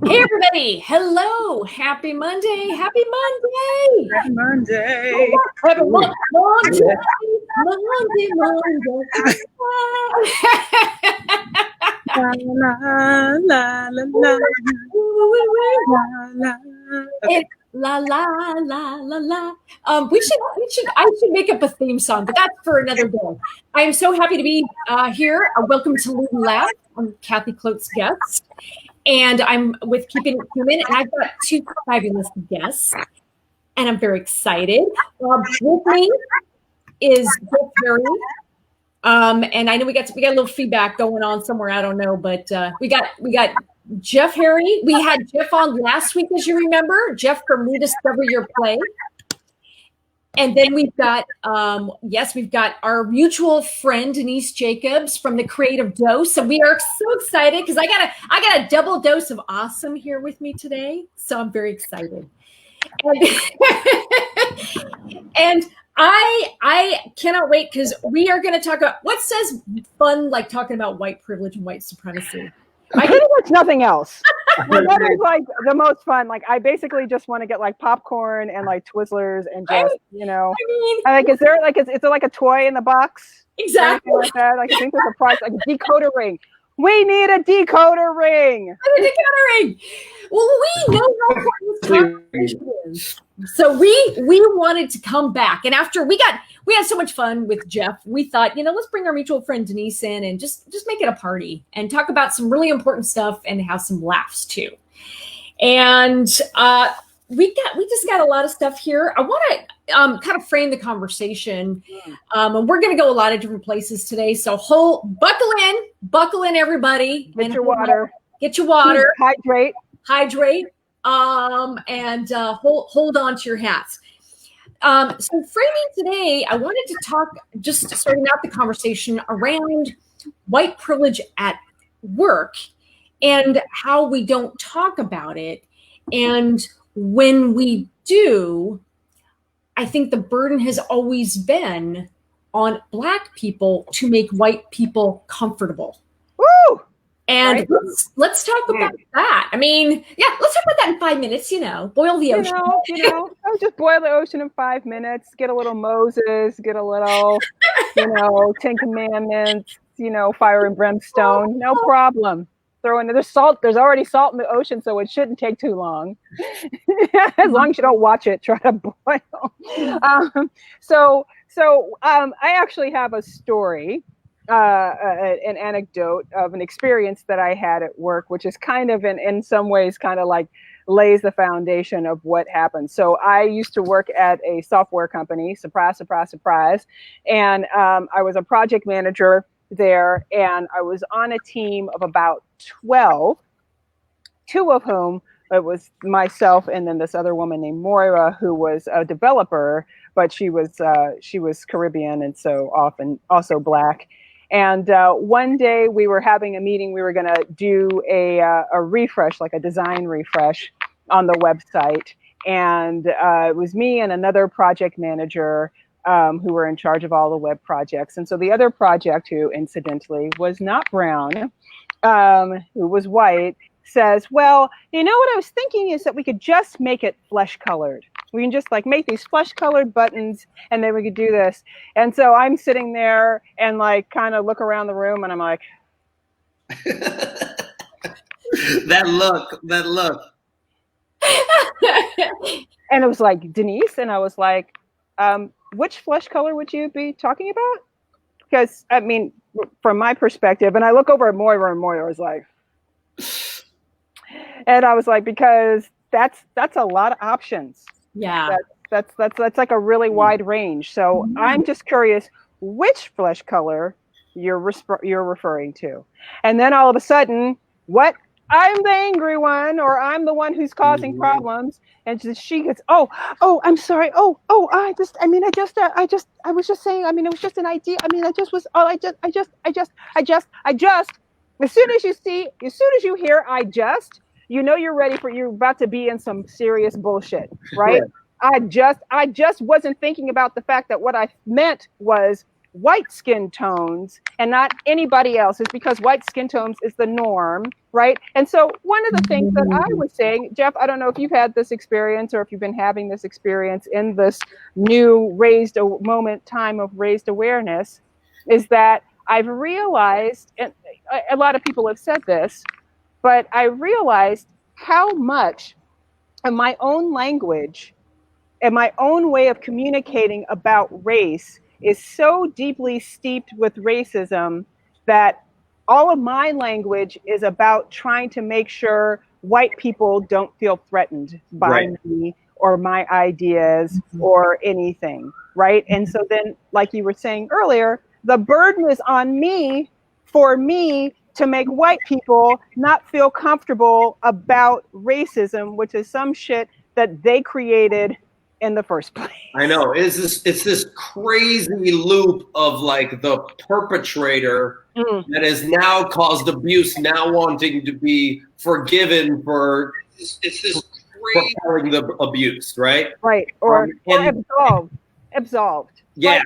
Hey everybody! Hello! Happy Monday! Happy Monday! Happy Monday! Happy Monday! Monday! La la la la la la. Okay. La la la la la. I should make up a theme song, but that's for another day. I am so happy to be here. Welcome to LeadAndLaugh. I'm Kathy Klotz-Guest. And I'm with Keeping It Human, and I've got two fabulous guests, and I'm very excited. With me is Jeff Harry, and I know we got a little feedback going on somewhere, I don't know, but we got Jeff Harry. We had Jeff on last week, as you remember, Jeff from Rediscover Your Play. And then we've got, we've got our mutual friend, Denise Jacobs from the Creative Dose. So we are so excited because I got a double dose of awesome here with me today. So I'm very excited. And I cannot wait because we are going to talk about what says fun, like talking about white privilege and white supremacy. I pretty much nothing else. That is like the most fun. Like I basically just want to get like popcorn and like Twizzlers and just, like is there like is there like a toy in the box? Exactly. Like that. Like I think there's a prize, like a decoder ring. We need a decoder ring. A decoder ring. Well, we know how important this conversation is. So we wanted to come back, and after we had so much fun with Jeff, we thought, let's bring our mutual friend Denise in and just make it a party and talk about some really important stuff and have some laughs too. And we just got a lot of stuff here. I want to kind of frame the conversation, and we're going to go a lot of different places today. So buckle in, everybody. Get your water. Hydrate. And hold on to your hats. So framing today, I wanted to talk, just starting out the conversation around white privilege at work and how we don't talk about it. And when we do, I think the burden has always been on Black people to make white people comfortable. Woo! And right. let's talk about that. I mean, let's talk about that in 5 minutes, boil the ocean. I would just boil the ocean in 5 minutes, get a little Moses, get a little, Ten Commandments, fire and brimstone, no problem. Throw in, there's salt, there's already salt in the ocean, so it shouldn't take too long. As long as you don't watch it, try to boil. I actually have a story. An anecdote of an experience that I had at work, which is kind of in some ways kind of like lays the foundation of what happened. So I used to work at a software company, surprise, surprise, surprise. And I was a project manager there, and I was on a team of about 12, two of whom it was myself and then this other woman named Moira, who was a developer, but she was Caribbean and so often also Black. And one day we were having a meeting. We were going to do a refresh, like a design refresh on the website. And it was me and another project manager who were in charge of all the web projects. And so the other project, who incidentally was not brown, who was white, says, well, what I was thinking is that we could just make it flesh colored. We can just like make these flesh colored buttons and then we could do this. And so I'm sitting there and like kind of look around the room and I'm like, that look. And it was like, Denise. And I was like, which flesh color would you be talking about? Because I mean, from my perspective, and I look over at Moira and Moira was like, and I was like, because that's a lot of options. Yeah. That's like a really wide range. So I'm just curious which flesh color you're referring to. And then all of a sudden, what? I'm the angry one, or I'm the one who's causing problems. And she gets, oh, I'm sorry. I was just saying, it was just an idea. As soon as you hear you're about to be in some serious bullshit, right? I just wasn't thinking about the fact that what I meant was white skin tones and not anybody else, is because white skin tones is the norm, right? And so one of the things that I was saying, Jeff, I don't know if you've had this experience or if you've been having this experience in this new time of raised awareness, is that I've realized, and a lot of people have said this, but I realized how much of my own language and my own way of communicating about race is so deeply steeped with racism that all of my language is about trying to make sure white people don't feel threatened by me or my ideas or anything, right? And so then, like you were saying earlier, the burden is on me, for me to make white people not feel comfortable about racism, which is some shit that they created in the first place. I know. It's this crazy loop of like the perpetrator that has now caused abuse, now wanting to be forgiven for the abuse, right? Right. Or absolved. Yeah.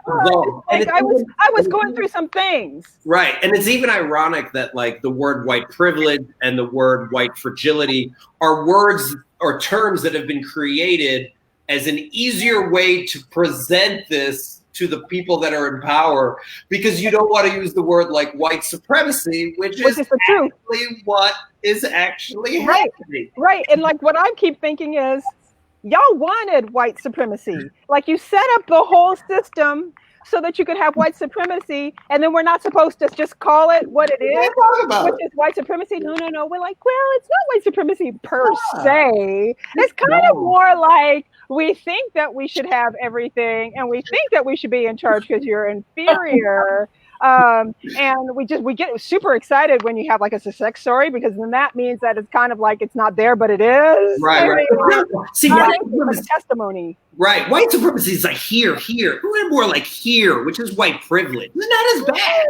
Like, I was going through some things. Right. And it's even ironic that like the word white privilege and the word white fragility are words or terms that have been created as an easier way to present this to the people that are in power, because you don't want to use the word like white supremacy, which is actually what is actually happening. Right. And like what I keep thinking is, y'all wanted white supremacy. Like you set up the whole system so that you could have white supremacy, and then we're not supposed to just call it what it is, which is white supremacy. No. We're like, well, it's not white supremacy per se. It's kind of more like we think that we should have everything, and we think that we should be in charge because you're inferior. And we get super excited when you have like a success story, because then that means that it's kind of like it's not there, but it is. Right. See, like testimony. Right. White supremacy is like here. We're more like here, which is white privilege. It's not as bad.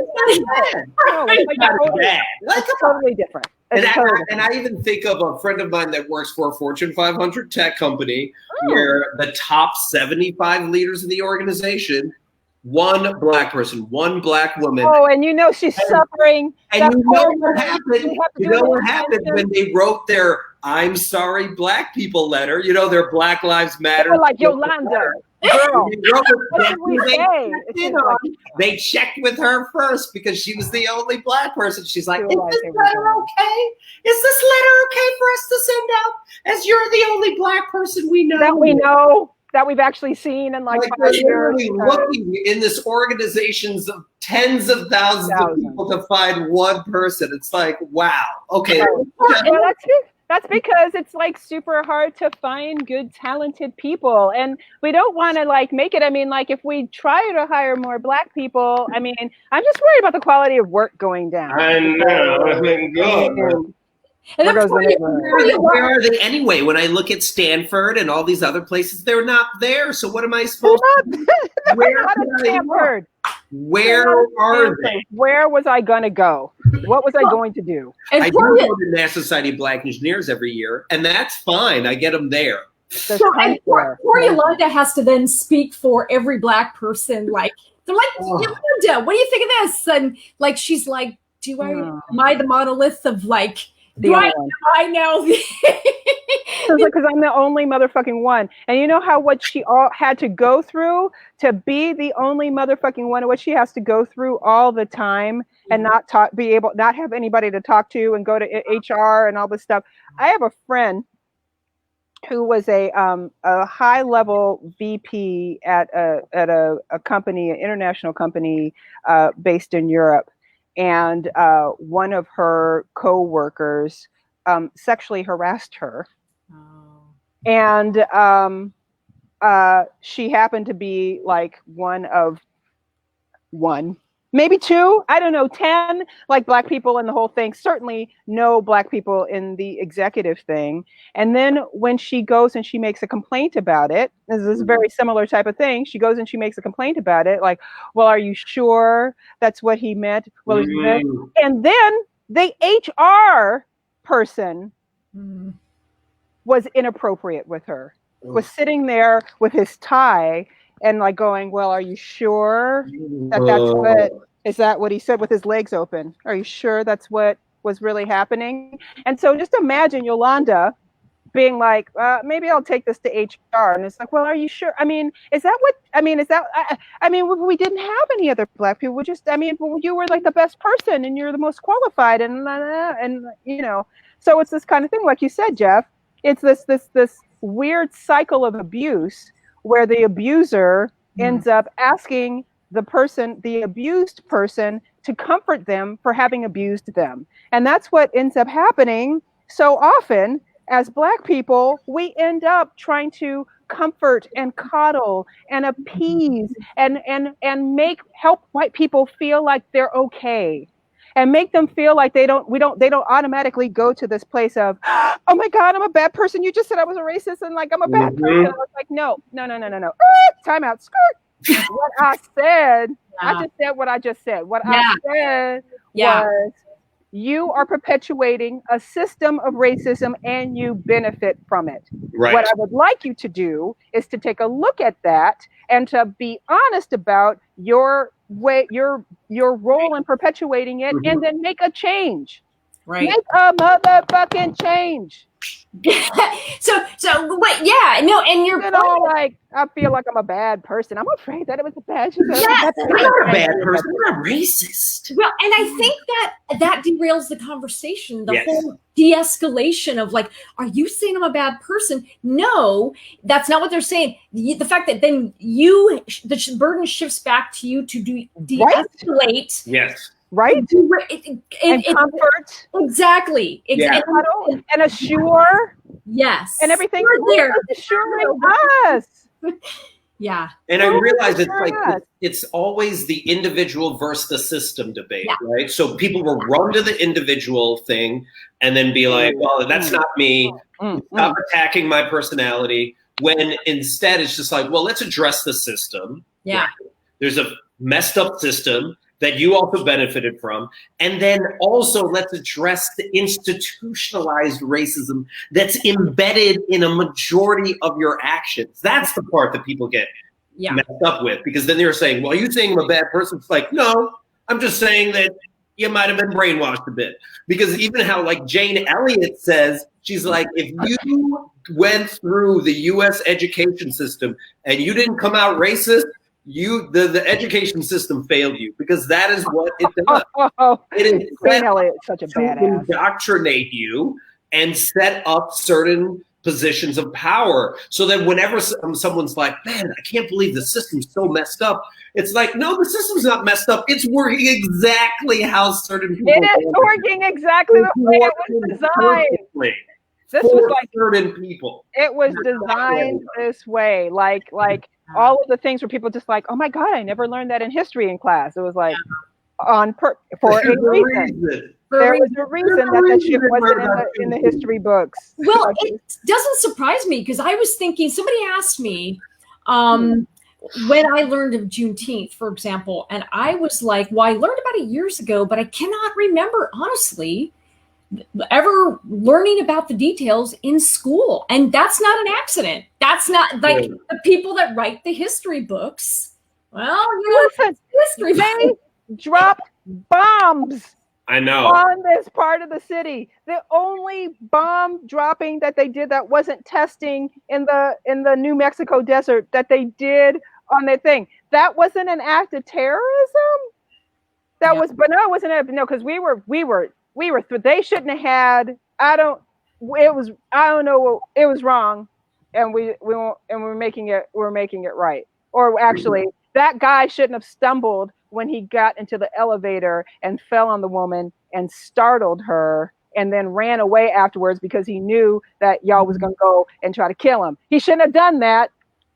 It's totally different. And I even think of a friend of mine that works for a Fortune 500 tech company where the top 75 leaders in the organization, one black person, one black woman. Oh, and you know she's suffering. And you know what happened? You know what happened when they wrote their "I'm sorry, black people" letter? You know, their Black Lives Matter. They were like Yolanda. Girl, they checked with her first because she was the only black person. She's like, "Is this letter okay? Is this letter okay for us to send out? As you're the only black person we know that we've actually seen in like 5 years." Looking in this organizations of tens of thousands of people to find one person. It's like, wow. Okay. Well, that's because it's like super hard to find good, talented people. And we don't want to like make it. I mean, like if we try to hire more black people, I mean, I'm just worried about the quality of work going down. I know. And where are they anyway? When I look at Stanford and all these other places, they're not there. So what am I supposed to do? Where are they? Where was I going to go? What was I going to do? I do go to the National Society of Black Engineers every year, and that's fine. I get them there. So, and poor Yolanda has to then speak for every black person. Like, they're like, Yolanda, what do you think of this? And like, she's like, am I the monolith of like, I know. Because I'm the only motherfucking one. And you know how what she all had to go through to be the only motherfucking one, and what she has to go through all the time and not have anybody to talk to and go to HR and all this stuff. I have a friend who was a high level VP at a company, an international company based in Europe. And one of her co-workers sexually harassed her. And she happened to be like one of maybe two, I don't know, 10 like black people in the whole thing. Certainly no black people in the executive thing. And then when she goes and she makes a complaint about it, this is a very similar type of thing. She goes and she makes a complaint about it. Like, well, are you sure that's what he meant? Well, and then the HR person was inappropriate with her, was sitting there with his tie and like going, well, are you sure that is that what he said with his legs open? Are you sure that's what was really happening? And so just imagine Yolanda being like, maybe I'll take this to HR. And it's like, well, are you sure? I mean, is that what, I mean, is that, I mean, we didn't have any other Black people. We just, I mean, you were like the best person and you're the most qualified and you know, so it's this kind of thing, like you said, Jeff, it's this weird cycle of abuse where the abuser ends up asking the abused person to comfort them for having abused them. And that's what ends up happening so often. As Black people, we end up trying to comfort and coddle and appease and help white people feel like they're okay, and make them feel like they don't automatically go to this place of, oh my God, I'm a bad person. You just said I was a racist and like I'm a bad person. I was like, no. Time out. Skirt. What I said, I just said what I just said. What I said was, you are perpetuating a system of racism and you benefit from it. Right. What I would like you to do is to take a look at that and to be honest about your role in perpetuating it, and then make a change. Right. Make a motherfucking change. so what? Yeah, no, and you're like, I feel like I'm a bad person. I'm afraid that it was a bad. I'm not a bad person. I'm not racist. Well, and I think that derails the conversation. The whole de-escalation of like, are you saying I'm a bad person? No, that's not what they're saying. The fact that then the burden shifts back to you to de-escalate. Right? Yes. Right? And comfort. Exactly. And assure. Yes. And everything. There. Assuring us. Yeah. And I realize it's like, it's always the individual versus the system debate, right? So people will run to the individual thing and then be like, well, that's not me. Stop attacking my personality. When instead it's just like, well, let's address the system. Yeah. Right? There's a messed up system that you also benefited from. And then also let's address the institutionalized racism that's embedded in a majority of your actions. That's the part that people get messed up with, because then they're saying, well, are you saying I'm a bad person? It's like, no, I'm just saying that you might have been brainwashed a bit. Because even how like Jane Elliott says, she's like, if you went through the US education system and you didn't come out racist, the education system failed you, because that is what it does. It is such a badass. Indoctrinate you and set up certain positions of power, so that whenever someone's like, man, I can't believe the system's so messed up, it's like, no, the system's not messed up. It's working exactly how certain people. It is working exactly the way it was designed. This was like certain people. It was designed this way, like all of the things where people just like, oh my God, I never learned that in history in class. It was like for a reason. There was a reason that shit wasn't in the history books. Well, it doesn't surprise me, because I was thinking, somebody asked me when I learned of Juneteenth, for example, and I was like, well, I learned about it years ago, but I cannot remember, honestly, ever learning about the details in school. And that's not an accident. That's not like the people that write the history books. Well, history they drop bombs. I know. On this part of the city. The only bomb dropping that they did that wasn't testing in the New Mexico desert that they did on their thing. That wasn't an act of terrorism. That was, but no, it wasn't. No, because we were. They shouldn't have had. It was wrong, and we're making it right. Or actually, that guy shouldn't have stumbled when he got into the elevator and fell on the woman and startled her, and then ran away afterwards because he knew that y'all was gonna go and try to kill him. He shouldn't have done that.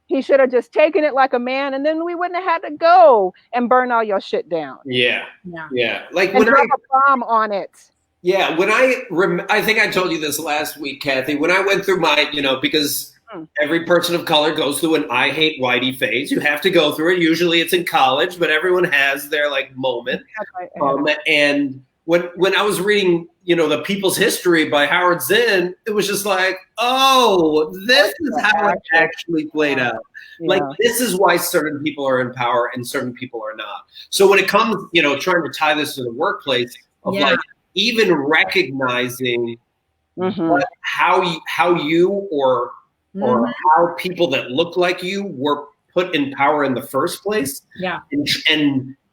He should have just taken it like a man, and then we wouldn't have had to go and burn all your shit down. Yeah. Like and drop a bomb on it. Yeah, when I think I told you this last week, Kathy, when I went through my, because every person of color goes through an I hate whitey phase. You have to go through it. Usually it's in college, but everyone has their like moment. And when I was reading, the People's History by Howard Zinn, it was just like, oh, this is how it actually played out. Yeah. Like, this is why certain people are in power and certain people are not. So when it comes, trying to tie this to the workplace, of like even recognizing how you or how people that look like you were put in power in the first place. Yeah.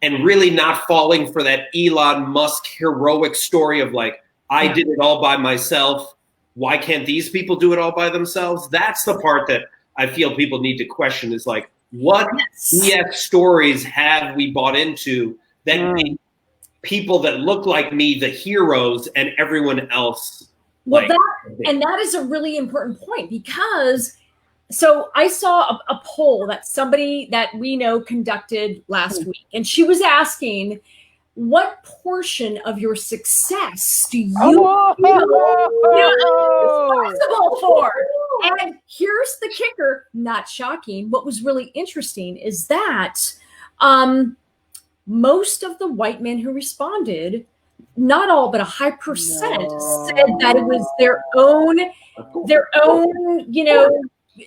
And really not falling for that Elon Musk heroic story of like, I did it all by myself. Why can't these people do it all by themselves? That's the part that I feel people need to question, is like, what BS stories have we bought into that make people that look like me the heroes and everyone else? Well, that is a really important point, because so I saw a poll that somebody that we know conducted last week, and she was asking, what portion of your success do you feel responsible for? And here's the kicker, not shocking. What was really interesting is that most of the white men who responded, not all, but a high percent, said that it was their own,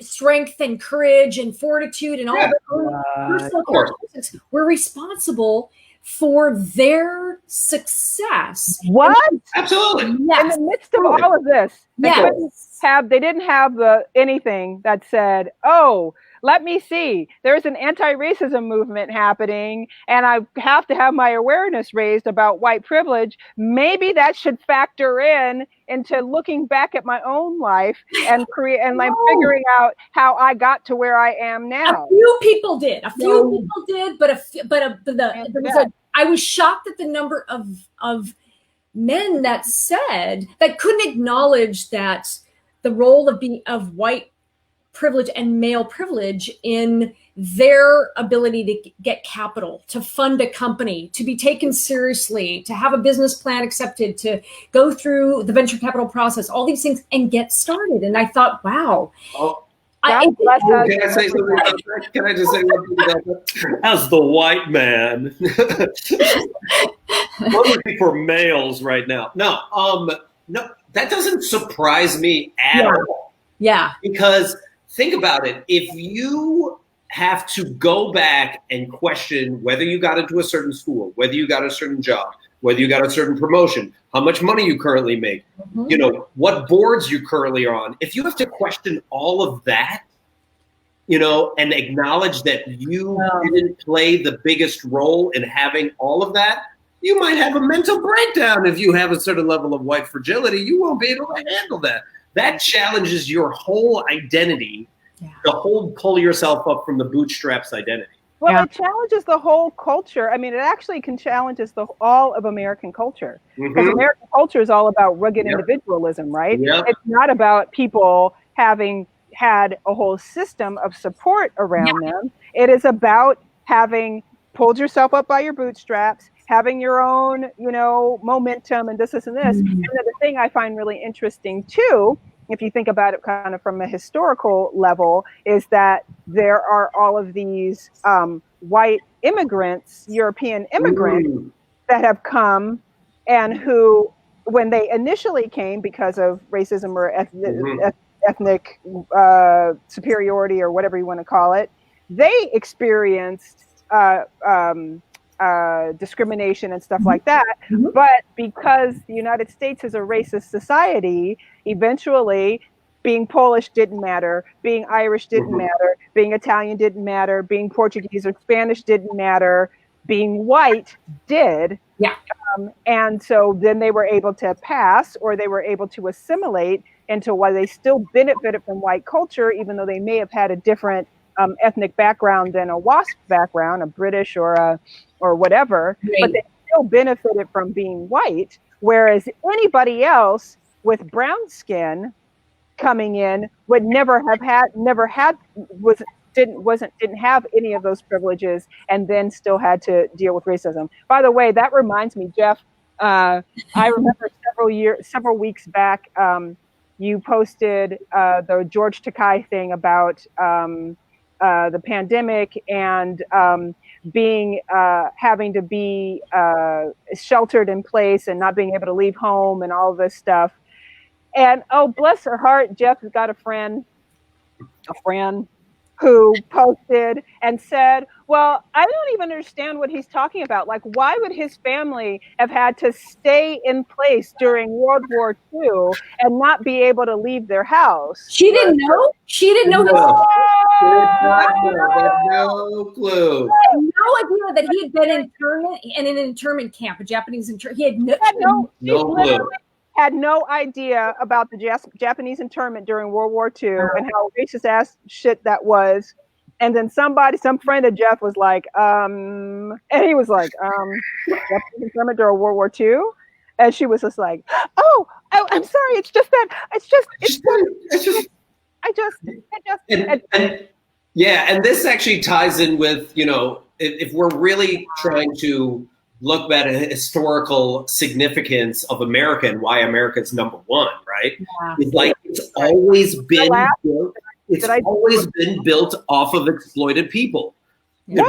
strength and courage and fortitude and all their own personal characteristics were responsible for their success. What? Absolutely. Yes. In the midst of all of this, they didn't have anything that said, oh, let me see, there's an anti-racism movement happening and I have to have my awareness raised about white privilege. Maybe that should factor into looking back at my own life and I'm figuring out how I got to where I am now. A few people did, I was shocked at the number of men that couldn't acknowledge that the role of white privilege and male privilege in their ability to get capital, to fund a company, to be taken seriously, to have a business plan accepted, to go through the venture capital process, all these things, and get started. And I thought, wow. Can I say something about that? Can I just say one thing about that? As the white man, looking for males right now. No, that doesn't surprise me at all. Yeah. Because think about it. If you have to go back and question whether you got into a certain school, whether you got a certain job, whether you got a certain promotion, how much money you currently make, what boards you currently are on. If you have to question all of that, and acknowledge that you didn't play the biggest role in having all of that, you might have a mental breakdown. If you have a certain level of white fragility, you won't be able to handle that. That challenges your whole identity, the whole pull yourself up from the bootstraps identity. Well, it challenges the whole culture. I mean, it actually can challenges all of American culture. Because American culture is all about rugged individualism, right? It's not about people having had a whole system of support around them. It is about having pulled yourself up by your bootstraps, having your own, momentum and this and this. And then the thing I find really interesting too, if you think about it kind of from a historical level, is that there are all of these white immigrants, European immigrants that have come and who, when they initially came because of racism or ethnic superiority or whatever you want to call it, they experienced discrimination and stuff like that. But because the United States is a racist society, eventually being Polish didn't matter, being Irish didn't matter, being Italian didn't matter, being Portuguese or Spanish didn't matter, being white did. And so then they were able to pass, or they were able to assimilate into why they still benefited from white culture, even though they may have had a different ethnic background than a WASP background, a British or whatever, but they still benefited from being white. Whereas anybody else with brown skin coming in would didn't have any of those privileges, and then still had to deal with racism. By the way, that reminds me, Jeff, I remember several weeks back, you posted the George Takei thing about the pandemic and being having to be sheltered in place and not being able to leave home and all this stuff. And oh, bless her heart, Jeff has got a friend who posted and said, well, I don't even understand what he's talking about. Like, why would his family have had to stay in place during World War II and not be able to leave their house? She didn't know? She didn't know No. Did not know. Had no clue. no idea that he had been in an internment camp, a Japanese internment. He had No clue. Had no idea about the Japanese internment during World War II and how racist ass shit that was. And then some friend of Jeff was like, and he was like, Japanese internment during World War II? And she was just like, oh, I'm sorry. It's just and this actually ties in with, if we're really trying to look at a historical significance of America and why America's number one, right? Yeah. It's like it's always been built. It's always been built off of exploited people. No,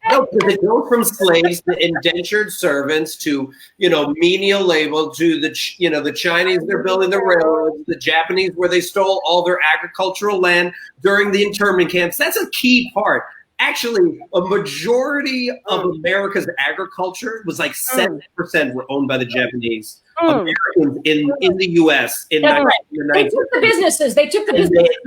No, because it goes from slaves to indentured servants to, menial labor to the Chinese, they're building the railroads, the Japanese where they stole all their agricultural land during the internment camps. That's a key part. Actually, a majority of America's agriculture was like 70% were owned by the Japanese. Americans in the U.S. in the 1990s. They took the businesses.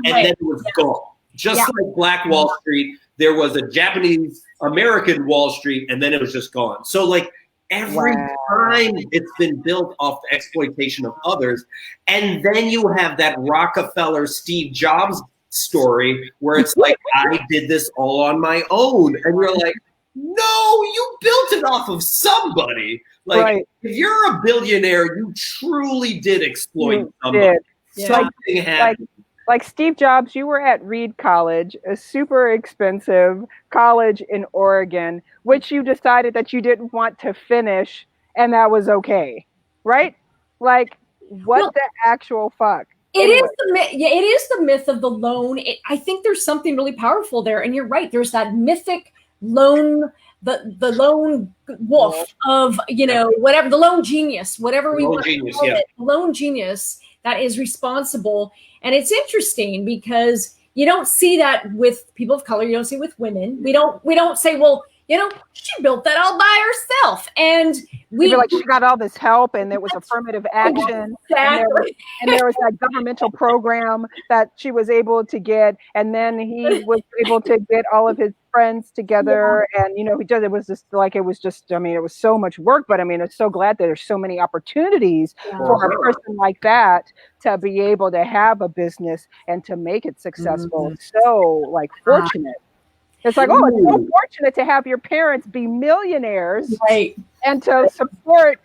And then it was gone. Just like Black Wall Street, there was a Japanese American Wall Street, and then it was just gone. So like every time it's been built off the exploitation of others. And then you have that Rockefeller Steve Jobs story where it's like, I did this all on my own. And you're like, no, you built it off of somebody. Like, if you're a billionaire, you truly did exploit somebody. Something happened. Like Steve Jobs, you were at Reed College, a super expensive college in Oregon, which you decided that you didn't want to finish, and that was okay, right? Like, what the actual fuck? It is the myth of the lone. I think there's something really powerful there, and you're right. There's that mythic lone, the lone wolf of whatever, the lone genius, whatever we want to call it, the lone genius that is responsible. And it's interesting because you don't see that with people of color. You don't see it with women. We don't say, well, she built that all by herself. And we feel like she got all this help and there was affirmative action. Exactly. And there was that governmental program that she was able to get. And then he was able to get all of his friends together. And, it was so much work. But it's so glad that there's so many opportunities for a person like that to be able to have a business and to make it successful. Mm-hmm. So fortunate. It's like, oh, it's so fortunate to have your parents be millionaires, right? And to support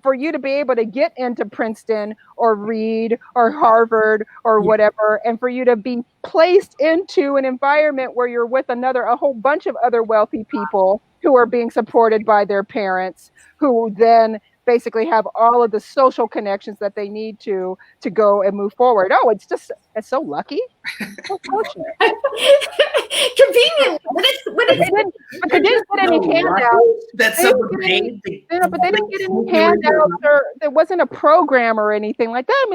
for you to be able to get into Princeton or Reed or Harvard or whatever, and for you to be placed into an environment where you're with a whole bunch of other wealthy people who are being supported by their parents, who then basically have all of the social connections that they need to go and move forward. Oh, it's so lucky. So fortunate. Convenient. But they didn't get any handouts. That's someone paid. But they didn't get any handouts, or there wasn't a program or anything like that.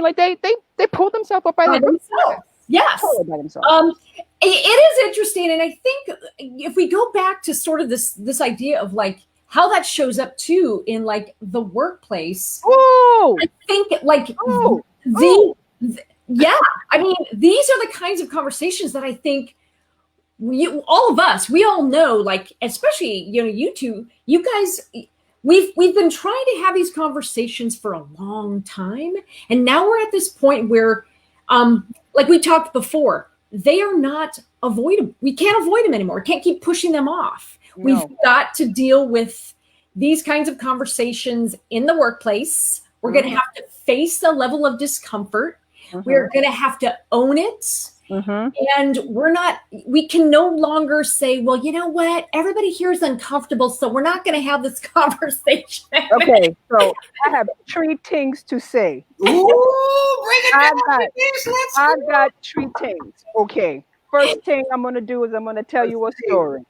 They pulled themselves up by themselves. Yes. Totally by themselves. It is interesting, and I think if we go back to sort of this idea of like how that shows up too in like the workplace. Oh, I think like these are the kinds of conversations that I think all of us, we all know, like, especially, you two, you guys, we've been trying to have these conversations for a long time. And now we're at this point where, like we talked before, they are not avoidable. We can't avoid them anymore. We can't keep pushing them off. No. We've got to deal with these kinds of conversations in the workplace. We're going to have to face a level of discomfort. We're going to have to own it. Mm-hmm. And we can no longer say, well, you know what? Everybody here is uncomfortable, so we're not going to have this conversation. Okay, so I have 3 things to say. Ooh, bring it down. I've got 3 things. Okay, first thing I'm going to do is I'm going to tell you a story.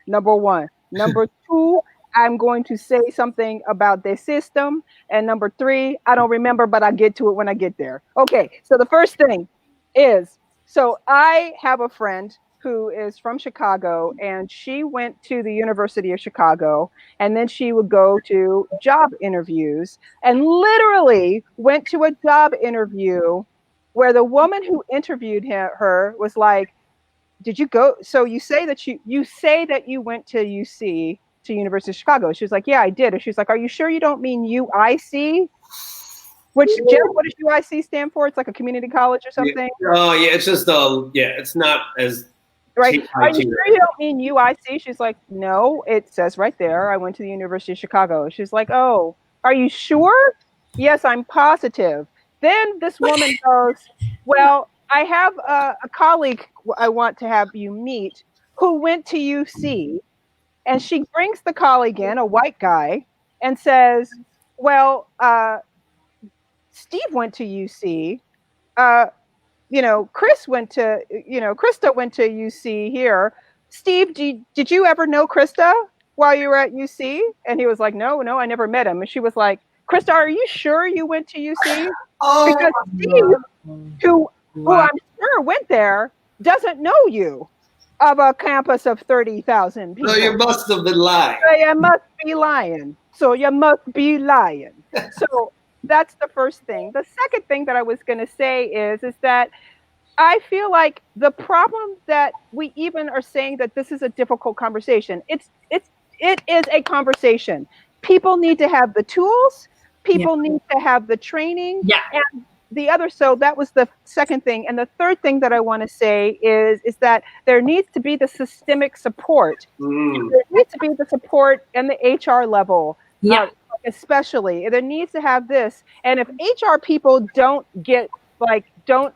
Number 1. Number 2, I'm going to say something about the system. And number 3, I don't remember, but I'll get to it when I get there. Okay, so the first thing is, so I have a friend who is from Chicago, and she went to the University of Chicago, and then she would go to job interviews, and literally went to a job interview where the woman who interviewed her was like, did you go? So you say that you went to UC, to University of Chicago. She was like, yeah, I did. And she's like, are you sure you don't mean UIC? Which, Jeff, what does UIC stand for? It's like a community college or something? Yeah. Oh, yeah, it's just, it's not as... Right. Are you sure you don't mean UIC? She's like, no, it says right there, I went to the University of Chicago. She's like, oh, are you sure? Yes, I'm positive. Then this woman goes, well, I have a colleague I want to have you meet who went to UC. And she brings the colleague in, a white guy, and says, well, Steve went to UC. Chris went to, Krista went to UC here. Steve, did you ever know Krista while you were at UC? And he was like, no, I never met him. And she was like, Krista, are you sure you went to UC? Because Steve, who I'm sure went there, doesn't know you, of a campus of 30,000 people. So you must have been lying. So you must be lying. So that's the first thing. The second thing that I was going to say is that I feel like the problem that we even are saying that this is a difficult conversation. It is a conversation. People need to have the tools. People need to have the training. Yeah. And so that was the second thing. And the third thing that I want to say is that there needs to be the systemic support. There needs to be the support in the HR level. Yeah. Especially, there needs to have this. And if HR people don't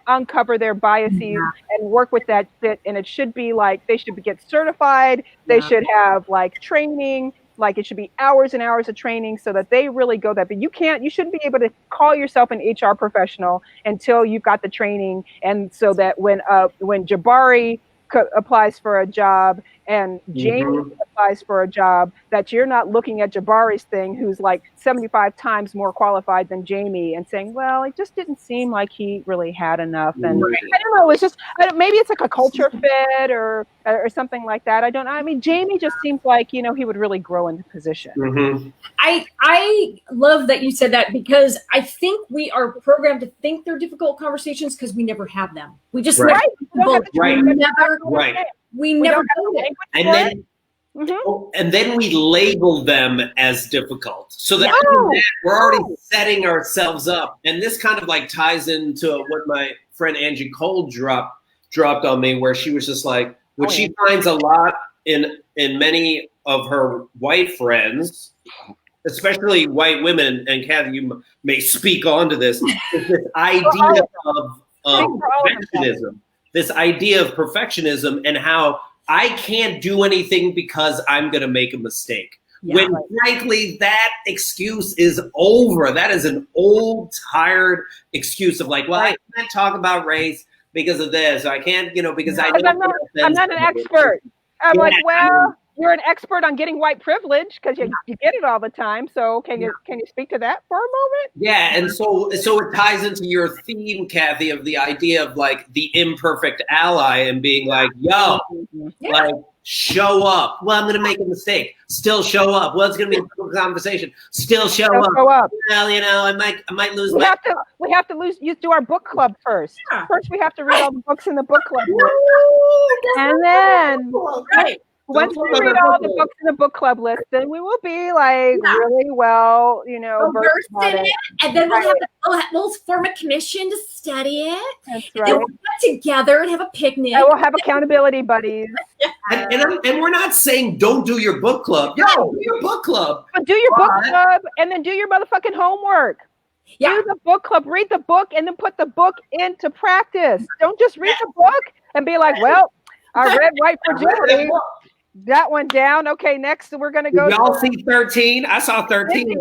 uncover their biases and work with that fit, and it should be like, they should get certified. They should have like training. Like it should be hours and hours of training so that they really go that. But you shouldn't be able to call yourself an HR professional until you've got the training. And so that when Jabari applies for a job and Jamie applies for a job, that you're not looking at Jabari's thing, who's like 75 times more qualified than Jamie, and saying, well, it just didn't seem like he really had enough. And I don't know, it's just, maybe it's like a culture fit or something like that. I don't know. I mean, Jamie just seems like, he would really grow in the position. I love that you said that, because I think we are programmed to think they're difficult conversations because we never have them. We just we never do it. And then we label them as difficult. So that we're already setting ourselves up. And this kind of like ties into what my friend Angie Cole dropped on me, where she was just like, what she finds a lot in many of her white friends, especially white women, and Kathy, you may speak onto this, is this idea of perfectionism. This idea of perfectionism and how I can't do anything because I'm going to make a mistake. When frankly, that excuse is over. That is an old, tired excuse of like, well, I can't talk about race because of this. I can't, because I'm not an expert. I'm like, well, you're an expert on getting white privilege because you get it all the time. So can you speak to that for a moment? Yeah, and so it ties into your theme, Kathy, of the idea of like the imperfect ally and being like, yo, like show up. Well, I'm gonna make a mistake. Still show up. Well, it's gonna be a conversation. Still show up. Well, I might lose. We have to do our book club first. Yeah. First, we have to read all the books in the book club, and then once we read all the books in the book club list, then we will be like really well, versed in it. And then we'll form a commission to study it. That's right. And we'll get together and have a picnic. And we'll have accountability buddies. And we're not saying don't do your book club. Yo, do your book club. But do your book club and then do your motherfucking homework. Yeah. Do the book club, read the book, and then put the book into practice. Don't just read the book and be like, well, I read White Fragility. That one down. Okay, next we're gonna go. Did y'all see 13? I saw 13.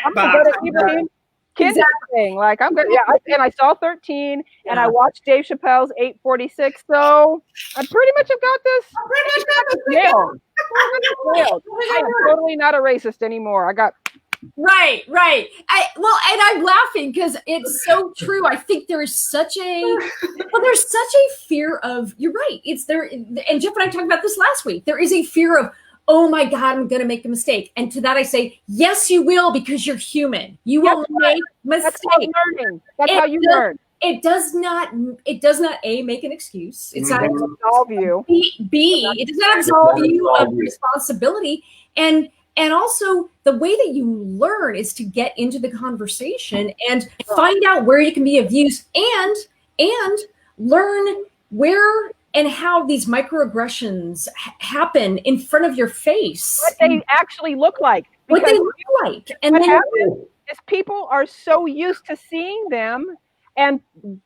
I'm gonna go to Ibrahim Kinder's thing. Like I'm gonna, and I saw 13, and I watched Dave Chappelle's 846. So I pretty much have got this. Nailed. I am totally not a racist anymore. I got. Right. And I'm laughing because it's so true. I think there's such a fear of, you're right. It's there. And Jeff and I talked about this last week. There is a fear of, oh my God, I'm going to make a mistake. And to that I say, yes, you will, because you're human. You will make mistakes. That's how you learn. It does not A, make an excuse. It's not absolve you. B, it does not absolve you of responsibility. And also the way that you learn is to get into the conversation and find out where you can be of use and learn where and how these microaggressions happen in front of your face. What they actually look like. What they look like. And what then happens is people are so used to seeing them and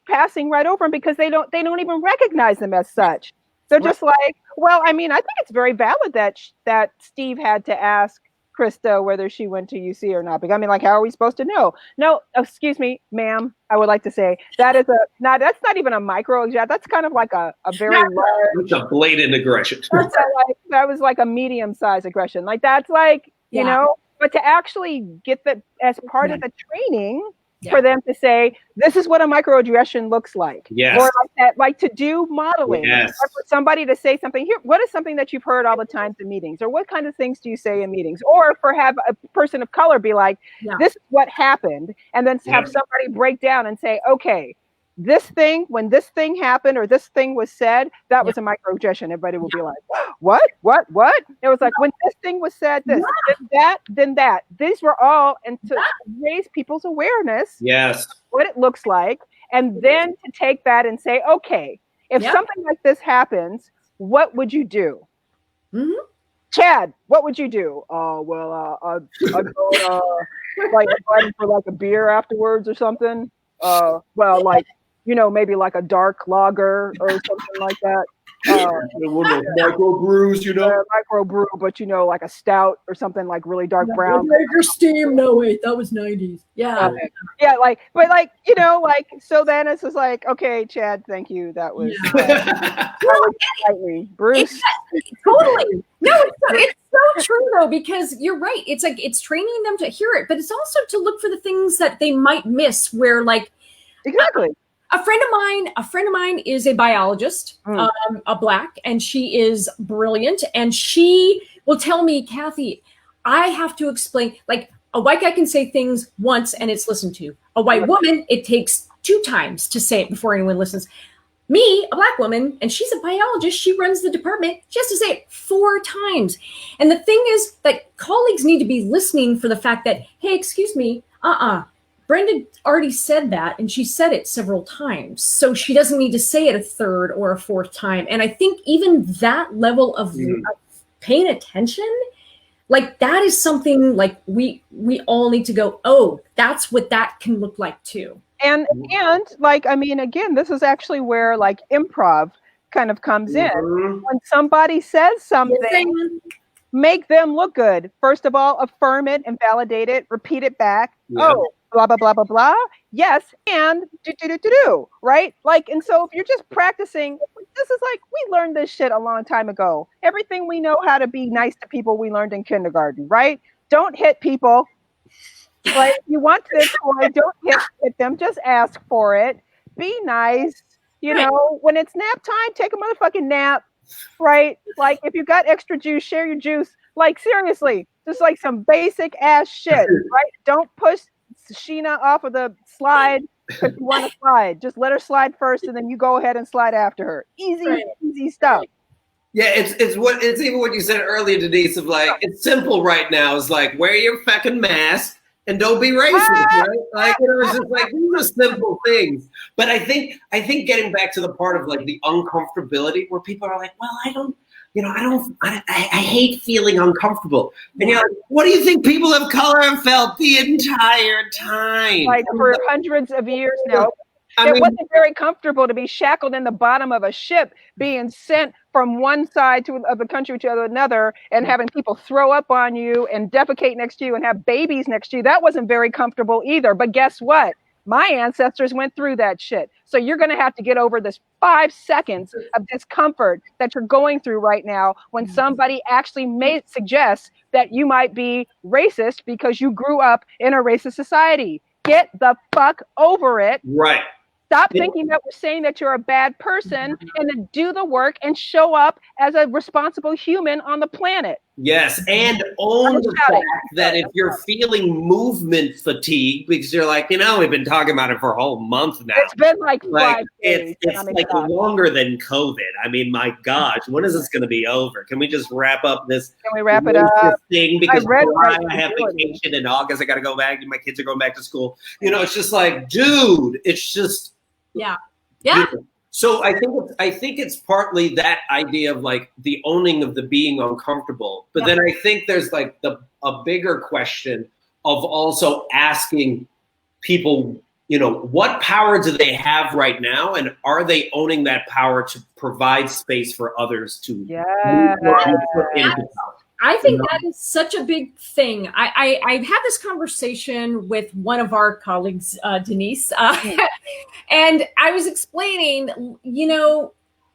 passing right over them because they don't even recognize them as such. They're just like, well, I mean, I think it's very valid that Steve had to ask Krista whether she went to UC or not. Because I mean, like, how are we supposed to know? No, excuse me, ma'am. I would like to say that's not even a micro. That's kind of like a very large. It's a blatant aggression. That was like a medium-sized aggression. Like that's like, you know, but to actually get that as part of the training. For them to say, this is what a microaggression looks like. Yes. Or like that, like to do modeling. Yes. Or for somebody to say something here. What is something that you've heard all the time in meetings? Or what kind of things do you say in meetings? Or for have a person of color be like, this is what happened. And then have somebody break down and say, okay, when this thing happened or this thing was said, that was a microaggression. Everybody will be like, what? It was like, when this thing was said, this, then that. These were all, and to raise people's awareness, what it looks like, and then to take that and say, okay, if something like this happens, what would you do? Mm-hmm. Chad, what would you do? I'd go like invite him for like a beer afterwards or something. Well, like, you know, maybe like a dark lager or something like that. Micro brews, you know, micro brew, but you know, like a stout or something like really dark brown. Your steam. No, wait, that was 90s. Yeah. Like, but like, you know, like, so then it's just like, okay, Chad, thank you. That was, slightly Bruce. Totally. No, it's so true though, because you're right. It's like, it's training them to hear it, but it's also to look for the things that they might miss where like, exactly. A friend of mine is a biologist, a Black, and she is brilliant. And she will tell me, Kathy, I have to explain, like a white guy can say things once and it's listened to. A white woman, it takes 2 times to say it before anyone listens. Me, a Black woman, and she's a biologist, she runs the department, she has to say it 4 times. And the thing is that colleagues need to be listening for the fact that, hey, excuse me, Brenda already said that, and she said it several times. So she doesn't need to say it a 3rd or a 4th time. And I think even that level of paying attention, like that is something like we all need to go, oh, that's what that can look like too. And like, I mean, again, this is actually where like improv kind of comes in. When somebody says something, make them look good. First of all, affirm it and validate it, repeat it back. Oh, blah, blah, blah, blah, blah. Yes, and do, right? Like, and so if you're just practicing, this is like, we learned this shit a long time ago. Everything we know how to be nice to people, we learned in kindergarten, right? Don't hit people. Right? If you want this toy, don't hit them. Just ask for it. Be nice. You know, when it's nap time, take a motherfucking nap, right? Like, if you got extra juice, share your juice. Like, seriously, just like some basic ass shit, right? Don't push Sheena off of the slide if you want to slide. Just let her slide first, and then you go ahead and slide after her. Easy stuff. Yeah, it's even what you said earlier, Denise, of like, it's simple right now. It's like, wear your fucking mask and don't be racist, right? Like, you know, it's just like, these are simple things. But I think getting back to the part of like the uncomfortability where people are like, well, I hate feeling uncomfortable. And you're like, what do you think people of color have felt the entire time? Like for hundreds of years now. It wasn't very comfortable to be shackled in the bottom of a ship, being sent from one side of the country to another, and having people throw up on you and defecate next to you and have babies next to you. That wasn't very comfortable either. But guess what? My ancestors went through that shit. So you're going to have to get over this 5 seconds of discomfort that you're going through right now when somebody actually may suggest that you might be racist because you grew up in a racist society. Get the fuck over it. Right. Stop thinking that we're saying that you're a bad person, and then do the work and show up as a responsible human on the planet. Yes, and own the fact that if you're feeling movement fatigue, because you're like, we've been talking about it for a whole month now. It's been like 5 days. It's like longer than COVID. I mean, my gosh, when is this going to be over? Can we just wrap up this? Can we wrap it up? Thing? Because I have vacation in August. I got to go back. My kids are going back to school. It's just like, dude, it's just. Yeah. So I think it's partly that idea of like the owning of the being uncomfortable, but then I think there's like a bigger question of also asking people, what power do they have right now, and are they owning that power to provide space for others to move into power? I think that is such a big thing. I've had this conversation with one of our colleagues, Denise, and I was explaining,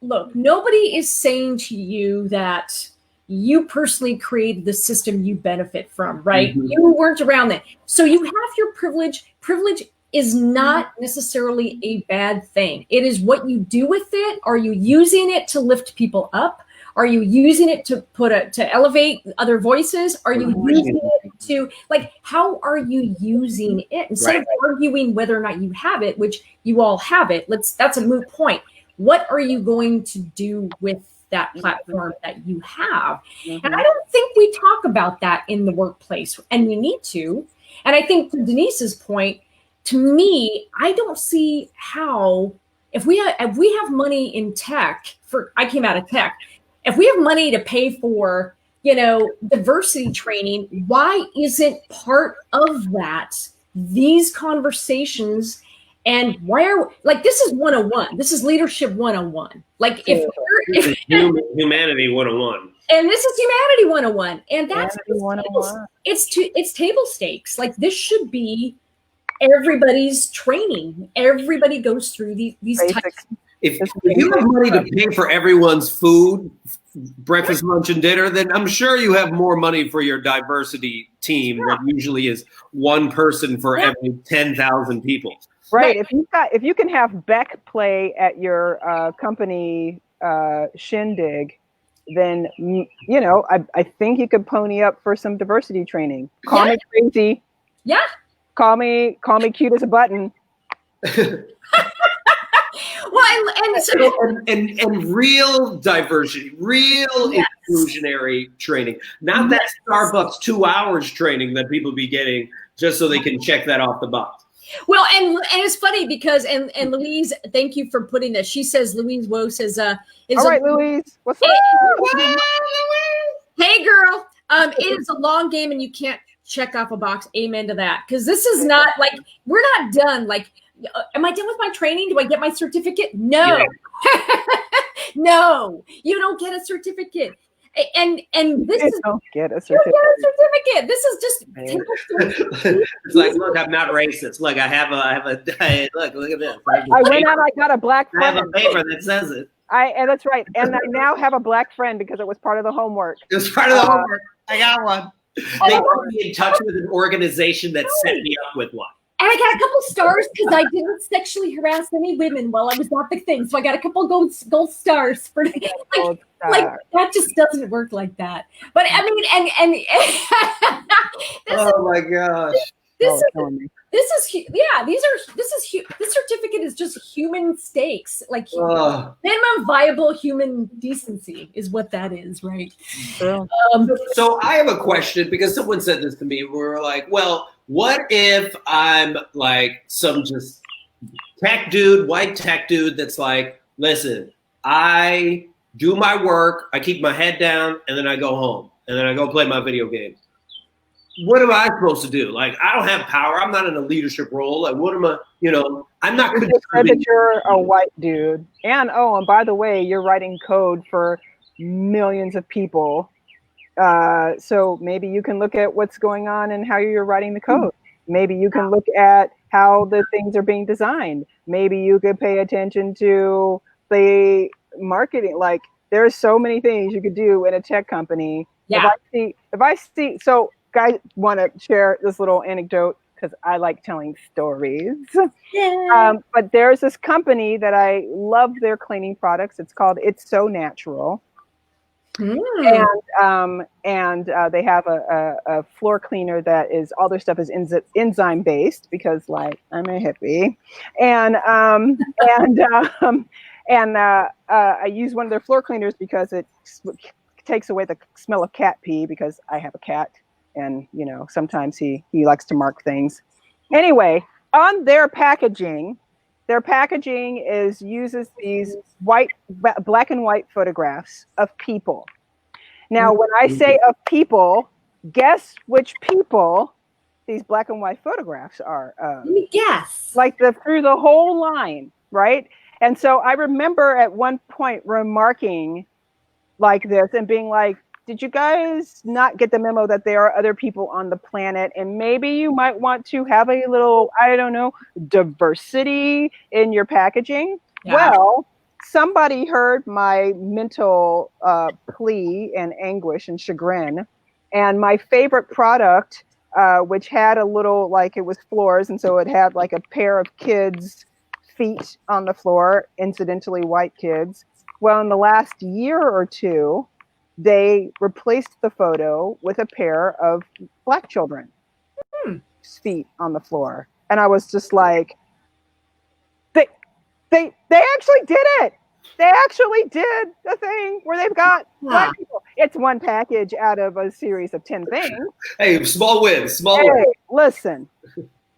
look, nobody is saying to you that you personally created the system you benefit from, right? Mm-hmm. You weren't around that. So you have your privilege. Privilege is not necessarily a bad thing. It is what you do with it. Are you using it to lift people up? Are you using it to elevate other voices? Are you using it to, how are you using it? Instead of arguing whether or not you have it, which you all have it, that's a moot point. What are you going to do with that platform that you have? And I don't think we talk about that in the workplace, and we need to. And I think to Denise's point, to me, I don't see how, if we have money in tech, I came out of tech, if we have money to pay for, diversity training, why isn't part of that these conversations? And this is 101. This is leadership 101. If humanity 101. And this is humanity 101. And that's it's table stakes. This should be everybody's training. Everybody goes through these types. If you have money to pay for everyone's food, breakfast, lunch, and dinner, then I'm sure you have more money for your diversity team that usually is one person for every 10,000 people. Right. If you can have Beck play at your company shindig, then I think you could pony up for some diversity training. Call me crazy. Yeah. Call me cute as a button. Well, and real diversity, real inclusionary training, not that Starbucks 2 hours training that people be getting just so they can check that off the box. Well, and it's funny because and Louise, thank you for putting this. She says, Louise Woe says, all right, Louise, what's up? Hey, girl, it is a long game and you can't check off a box. Amen to that. Because this is not we're not done. Am I done with my training? Do I get my certificate? No. Yeah. No, you don't get a certificate. And this is don't get a certificate. You don't get a certificate. This is just it's look, I'm not racist. Look, I have a look at this. I went out, I got a black friend. I have a paper that says it. And that's right. And I now have a black friend because it was part of the homework. It was part of the homework. I got one. They put me in touch with an organization that set me up with one. And I got a couple stars because I didn't sexually harass any women while I was at the thing. So I got a couple gold stars for that just doesn't work like that. But I mean, and my gosh. This certificate is just human stakes, minimum viable human decency is what that is, right? So I have a question because someone said this to me. We were like, well, what if I'm some just white tech dude that's like, listen, I do my work, I keep my head down, and then I go home, and then I go play my video games. What am I supposed to do? Like, I don't have power. I'm not in a leadership role. Like, what am I, I'm not You just said that you're a white dude. And by the way, you're writing code for millions of people. So maybe you can look at what's going on and how you're writing the code. Maybe you can look at how the things are being designed. Maybe you could pay attention to the marketing. Like, there's so many things you could do in a tech company. Yeah. If I see, so guys want to share this little anecdote because I like telling stories. Yeah. But there's this company that I love their cleaning products. It's called It's So Natural. And they have a floor cleaner that is, all their stuff is enzyme based because, like, I'm a hippie, and I use one of their floor cleaners because it takes away the smell of cat pee because I have a cat, and sometimes he likes to mark things. Anyway, on their packaging uses these black and white photographs of people. Now, when I say of people, guess which people these black and white photographs are of. Let me guess. Like through the whole line, right? And so I remember at one point remarking like this and being like, did you guys not get the memo that there are other people on the planet and maybe you might want to have a little, I don't know, diversity in your packaging? Yeah. Well, somebody heard my mental plea and anguish and chagrin, and my favorite product, which had a little, like, it was floors, and so it had like a pair of kids' feet on the floor, incidentally white kids. Well, in the last year or two, they replaced the photo with a pair of black children feet on the floor. And I was just like, they actually did it. They actually did the thing where they've got black people. It's one package out of a series of 10 things. Hey, small wins, wins. Listen,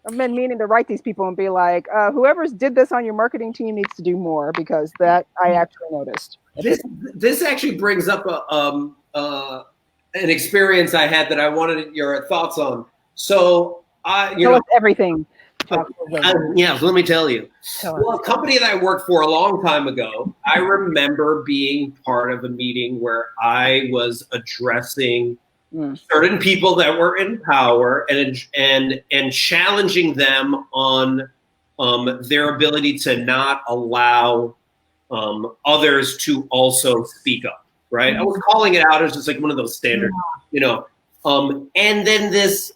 I've been meaning to write these people and be like, whoever's did this on your marketing team needs to do more, because that I actually noticed. This actually brings up an experience I had that I wanted your thoughts on. So tell us everything. Let me tell you. Well, a company that I worked for a long time ago, I remember being part of a meeting where I was addressing certain people that were in power and challenging them on their ability to not allow others to also speak up. Right? I was calling it out as just like one of those standard, and then this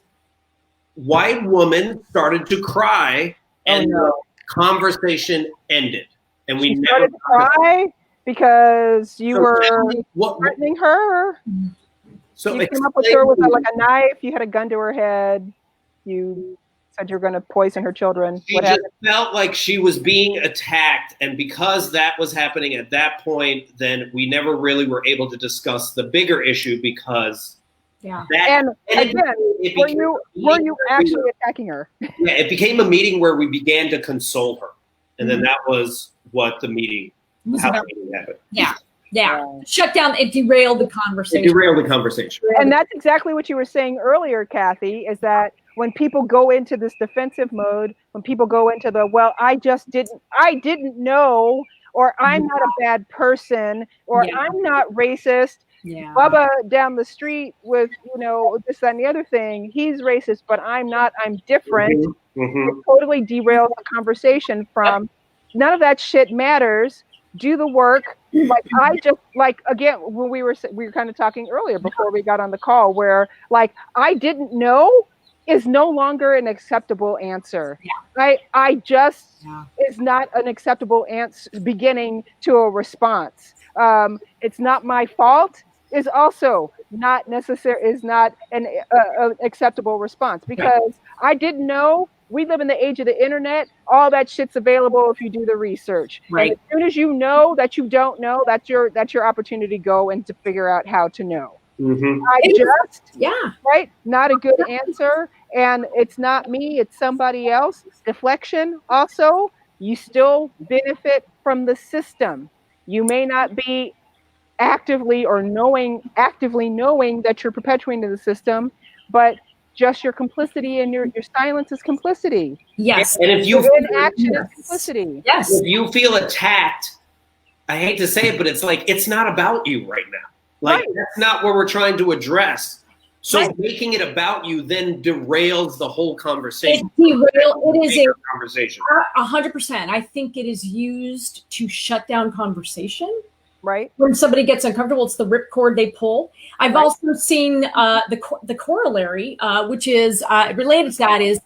white woman started to cry, and the conversation ended. And we started to cry because you were threatening her. So you came up with her with like a knife. You had a gun to her head. You said you were going to poison her children. She just felt like she was being attacked, and because that was happening at that point, then we never really were able to discuss the bigger issue because. Yeah. Were you actually attacking her? Yeah, it became a meeting where we began to console her. And then that was what the meeting happened. Yeah. Shut down. It derailed the conversation. And that's exactly what you were saying earlier, Kathy, is that when people go into this defensive mode, when people go into the, well, I didn't know, or I'm not a bad person, or I'm not racist. Yeah. Bubba down the street with, this, that, and the other thing, he's racist, but I'm not, I'm different. It totally derails the conversation from none of that shit matters. Do the work. Again, when we were kind of talking earlier before we got on the call, where like, I didn't know is no longer an acceptable answer. Yeah. Is not an acceptable answer beginning to a response. It's not my fault. Is also not necessary, is not an acceptable response, because I didn't know. We live in the age of the internet. All that shit's available if you do the research. Right. And as soon as you know that you don't know, that's your opportunity to go and to figure out how to know. Right? Not a good answer. And it's not me, it's somebody else. Deflection also, you still benefit from the system. You may not be actively knowing that you're perpetuating the system, but just your complicity and your silence is complicity. Yes. And if you Your inaction is complicity. Yes. if you feel attacked, I hate to say it, but it's like, it's not about you right now. Like, Right. that's not what we're trying to address. So Right. making it about you then derails the whole conversation. It is a conversation. 100%. I think it is used to shut down conversation. Right. When somebody gets uncomfortable, it's the ripcord they pull. I've Right. also seen the corollary, which is related to that, is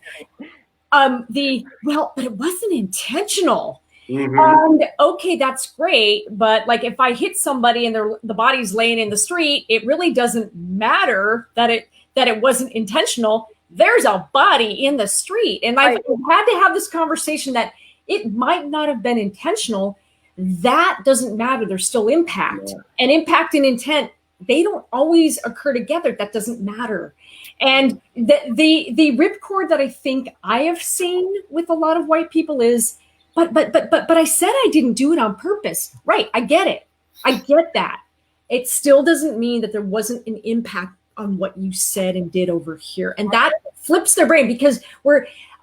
but it wasn't intentional. Mhm. And okay, that's great, but like if I hit somebody and the body's laying in the street, it really doesn't matter that it wasn't intentional. There's a body in the street, and I've had to have this conversation that it might not have been intentional. That doesn't matter. There's still impact, and impact and intent, they don't always occur together. That doesn't matter. And the ripcord that I think I have seen with a lot of white people is, but I said I didn't do it on purpose. Right. I get it. I get that. It still doesn't mean that there wasn't an impact on what you said and did over here. And that flips their brain, because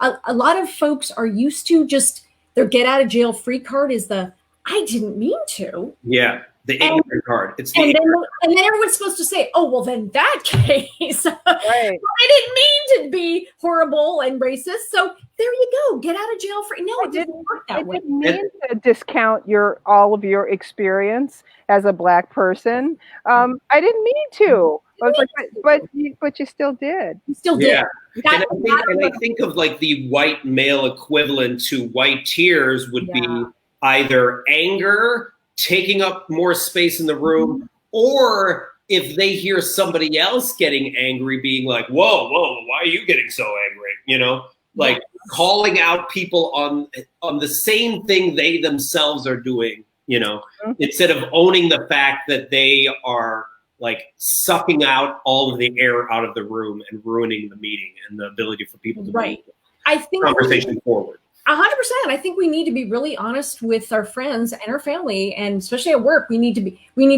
a lot of folks are used to just their get out of jail free card is the, I didn't mean to. Yeah. The ignorant card. It's the and then everyone's supposed to say, oh, well, then that case, Right. I didn't mean to be horrible and racist. So there you go. Get out of jail free. No, it didn't work that way. I didn't mean to discount all of your experience as a Black person. I didn't mean to. I was like, but you still did. You still did. And I think of like the white male equivalent to white tears would be either anger, taking up more space in the room, or if they hear somebody else getting angry, being like, whoa, why are you getting so angry? You know, like calling out people on the same thing they themselves are doing, you know, instead of owning the fact that they are like sucking out all of the air out of the room and ruining the meeting and the ability for people to move I think conversation forward. 100%. I think we need to be really honest with our friends and our family, and especially at work, we need to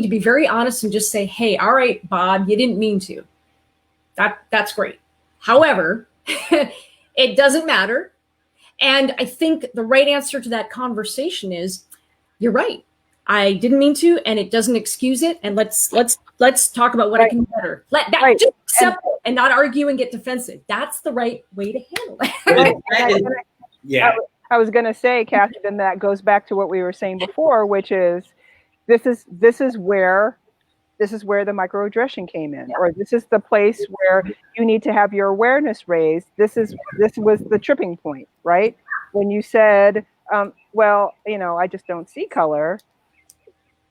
be very honest and just say, hey, all right, Bob, you didn't mean to. That's great. However, it doesn't matter. And I think the right answer to that conversation is, you're right. I didn't mean to, and it doesn't excuse it. And let's talk about what I can do better. Just accept it and not argue and get defensive. That's the right way to handle it. I was going to say, Kathy, then that goes back to what we were saying before, which is this is where the microaggression came in, or this is the place where you need to have your awareness raised. This was the tripping point, right? When you said, well, you know, I just don't see color.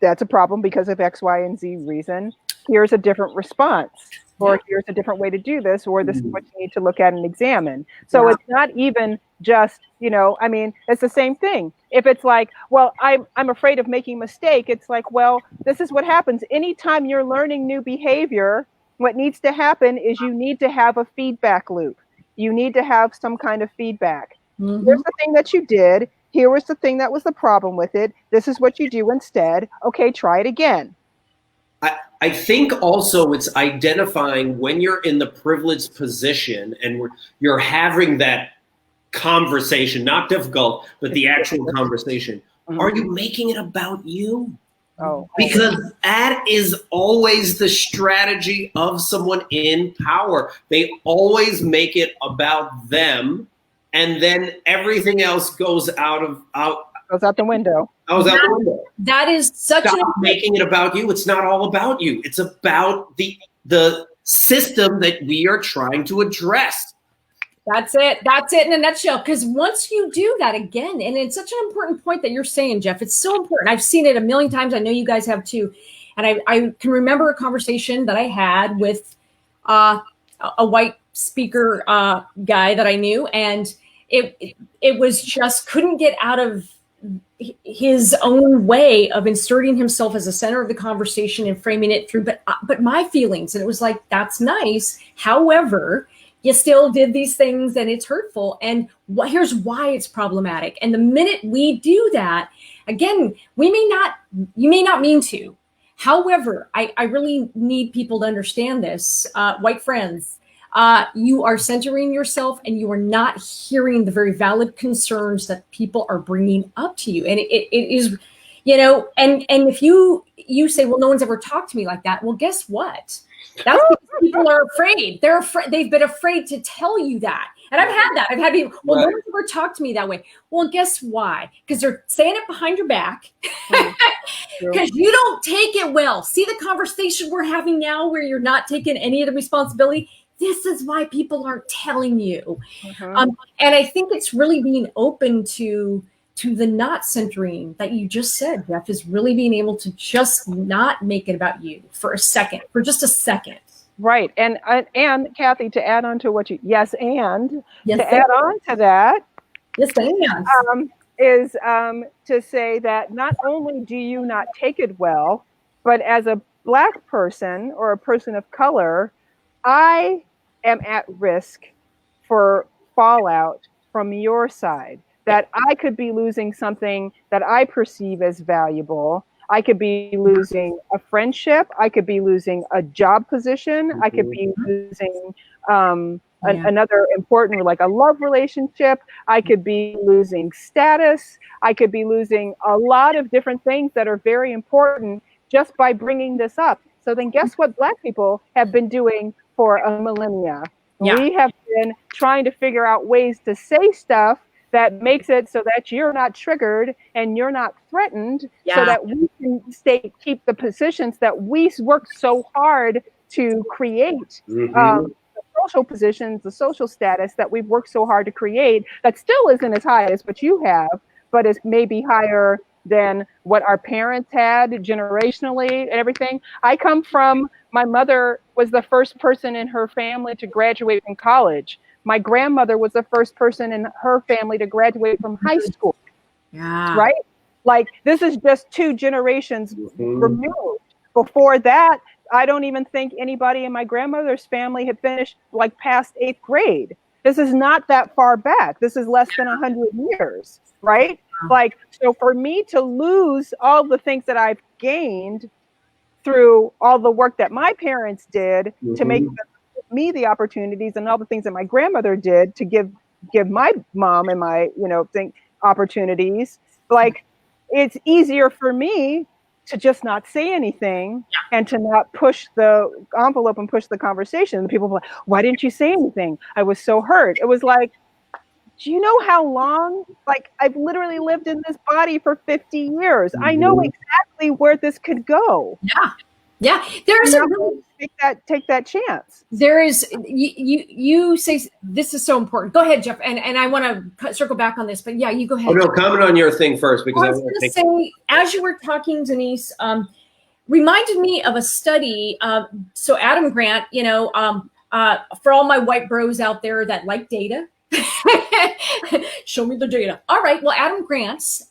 That's a problem because of X, Y, and Z reason. Here's a different response. Or here's a different way to do this, or this is what you need to look at and examine. So it's not even just, you know, I mean, it's the same thing. If it's like, well, I'm afraid of making a mistake, it's like, well, this is what happens. Anytime you're learning new behavior, what needs to happen is you need to have a feedback loop. You need to have some kind of feedback. Here's the thing that you did. Here was the thing that was the problem with it. This is what you do instead. Okay, try it again. I think also it's identifying when you're in the privileged position and you're having that conversation, not difficult, but the actual conversation. Are you making it about you? Because that is always the strategy of someone in power. They always make it about them, and then everything else goes out the window. That is such making it about you. It's not all about you. It's about the system that we are trying to address. That's it in a nutshell. Because once you do that again, and it's such an important point that you're saying, Jeff, it's so important. I've seen it a million times. I know you guys have too. And I can remember a conversation that I had with a white speaker guy that I knew, and it was just couldn't get out of his own way of inserting himself as the center of the conversation and framing it through, but my feelings. And it was like, that's nice. However, you still did these things and it's hurtful. And here's why it's problematic. And the minute we do that, again, you may not mean to, However, I really need people to understand this, white friends. You are centering yourself, and you are not hearing the very valid concerns that people are bringing up to you. And it is, and if you say, well, no one's ever talked to me like that. Well, guess what? That's because people are afraid. They're afraid. They've been afraid to tell you that. And I've had that. I've had people, well, no one's ever talked to me that way. Well, guess why? Because they're saying it behind your back. Because you don't take it well. See the conversation we're having now where you're not taking any of the responsibility? This is why people aren't telling you. And I think it's really being open to the not centering that you just said, Jeff, is really being able to just not make it about you for just a second. Right. And Kathy, to add on to what you, add on to that, is to say that not only do you not take it well, but as a Black person or a person of color, I am at risk for fallout from your side, that I could be losing something that I perceive as valuable. I could be losing a friendship. I could be losing a job position. I could be losing another important, like a love relationship. I could be losing status. I could be losing a lot of different things that are very important just by bringing this up. So then guess what Black people have been doing for a millennia? We have been trying to figure out ways to say stuff that makes it so that you're not triggered and you're not threatened, so that we can keep the positions that we worked so hard to create, the social positions, the social status that we've worked so hard to create, that still isn't as high as what you have, but is maybe higher than what our parents had generationally and everything. I come from, my mother was the first person in her family to graduate from college. My grandmother was the first person in her family to graduate from high school. Right? Like, this is just 2 generations removed. Before that, I don't even think anybody in my grandmother's family had finished like past 8th grade. This is not that far back. This is less than 100 years, right? Like, so for me to lose all the things that I've gained through all the work that my parents did to make me the opportunities, and all the things that my grandmother did to give my mom and my opportunities, like, it's easier for me to just not say anything and to not push the envelope and push the conversation. And people were like, why didn't you say anything? I was so hurt. It was like, do you know how long? Like, I've literally lived in this body for 50 years. I know exactly where this could go. Yeah, there's a really, take that chance. There is, you say this is so important. Go ahead, Jeff, and I want to circle back on this, but yeah, you go ahead. Oh no, comment on your thing first, because I was going to say, as you were talking, Denise, reminded me of a study. So Adam Grant, for all my white bros out there that like data, show me the data. All right, well, Adam Grant's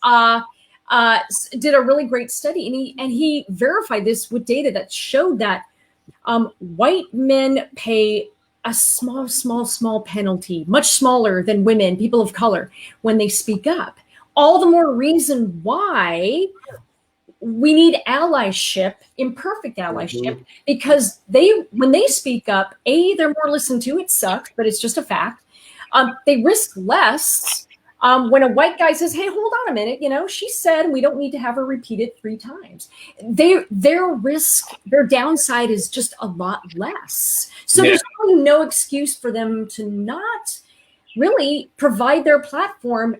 did a really great study, and he verified this with data that showed that white men pay a small penalty, much smaller than women, people of color, when they speak up. All the more reason why we need allyship, imperfect allyship, because when they speak up, they're more listened to. It sucks, but it's just a fact. They risk less. When a white guy says, hey, hold on a minute, she said we don't need to have her repeat it 3 times. Their risk, their downside is just a lot less. So there's really no excuse for them to not really provide their platform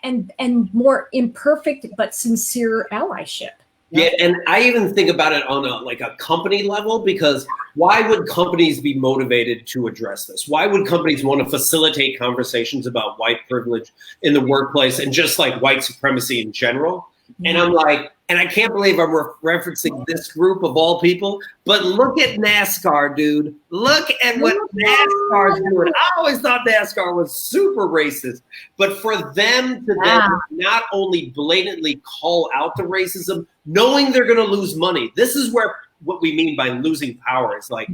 and more imperfect but sincere allyship. Yeah, and I even think about it on a company level, because why would companies be motivated to address this? Why would companies want to facilitate conversations about white privilege in the workplace and just like white supremacy in general? And I'm like, and I can't believe I'm referencing this group of all people, but look at NASCAR, dude. Look at what NASCAR's doing. I always thought NASCAR was super racist, but for them to then not only blatantly call out the racism, knowing they're going to lose money. This is where what we mean by losing power is like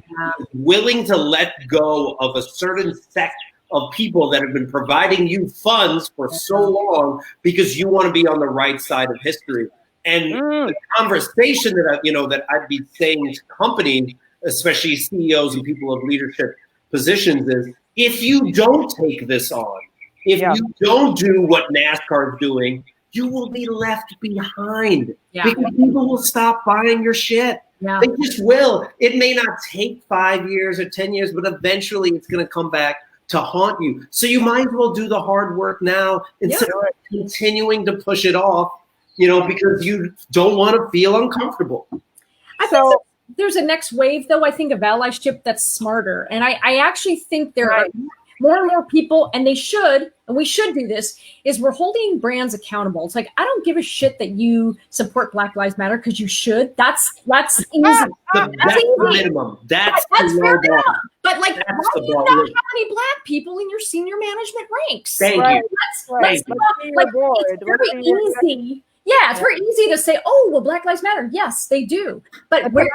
willing to let go of a certain sect of people that have been providing you funds for so long because you want to be on the right side of history. And the conversation that I'd be saying to companies, especially CEOs and people of leadership positions, is if you don't take this on, if you don't do what NASCAR is doing, you will be left behind because people will stop buying your shit. Yeah. They just will. It may not take 5 years or 10 years, but eventually it's going to come back to haunt you. So you might as well do the hard work now instead of continuing to push it off, because you don't want to feel uncomfortable. I think there's a next wave, though, I think, of allyship that's smarter. And I actually think there are more and more people, and we should do this, is we're holding brands accountable. It's like, I don't give a shit that you support Black Lives Matter because you should. That's easy. That's the minimum. That's fair enough. But why do you not have any Black people in your senior management ranks? Thank you. It's very easy. Yeah, it's very easy to say, oh, well, Black Lives Matter. Yes, they do. But you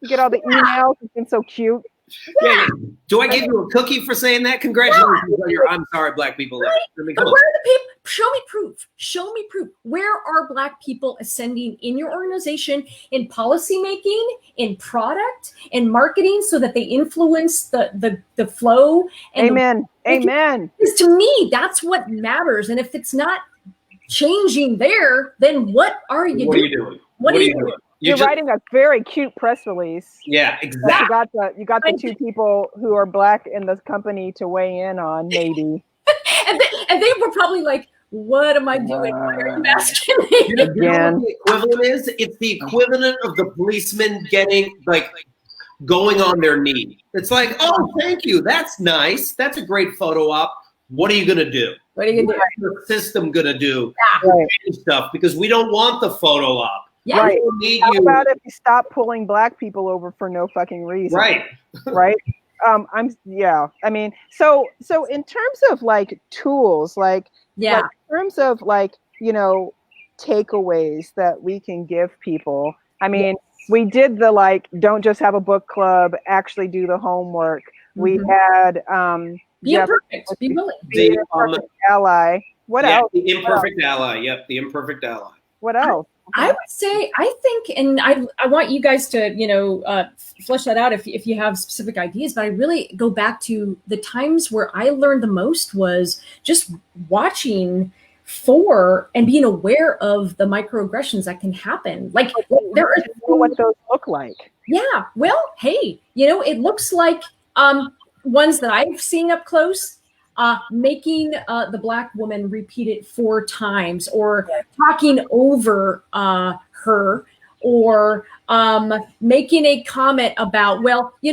get all the emails. It's been so cute. Yeah. Do I give you a cookie for saying that? Congratulations on your I'm sorry, Black people. Right? But where are the people? Show me proof. Show me proof. Where are Black people ascending in your organization, in policy making, in product, in marketing, so that they influence the flow? And Amen. Because to me, that's what matters. And if it's not changing there, then what are you doing? What are you doing? You're writing a very cute press release. Yeah, exactly. You got the two people who are Black in the company to weigh in on, maybe. and they were probably like, what am I doing? Why are you asking me? Again. What the equivalent is? It's the equivalent of the policeman going on their knee. It's like, oh, thank you. That's nice. That's a great photo op. What are you going to do? What are you going to do? What's the system going to do? Stuff, because we don't want the photo op. Yeah. Right. How about if you stop pulling Black people over for no fucking reason? Right. Right. I mean, so in terms of tools, in terms of takeaways that we can give people. I mean, we did the don't just have a book club, actually do the homework. Mm-hmm. We had be imperfect, be willing. Be an imperfect ally. What else? The imperfect ally. Yep, the imperfect ally. What else? I would say, I think, and I want you guys to, flesh that out if you have specific ideas, but I really go back to the times where I learned the most was just watching for and being aware of the microaggressions that can happen. What those look like. Yeah. Well, hey, it looks like ones that I've seen up close. Making the Black woman repeat it 4 times, or talking over her, or making a comment about, well, who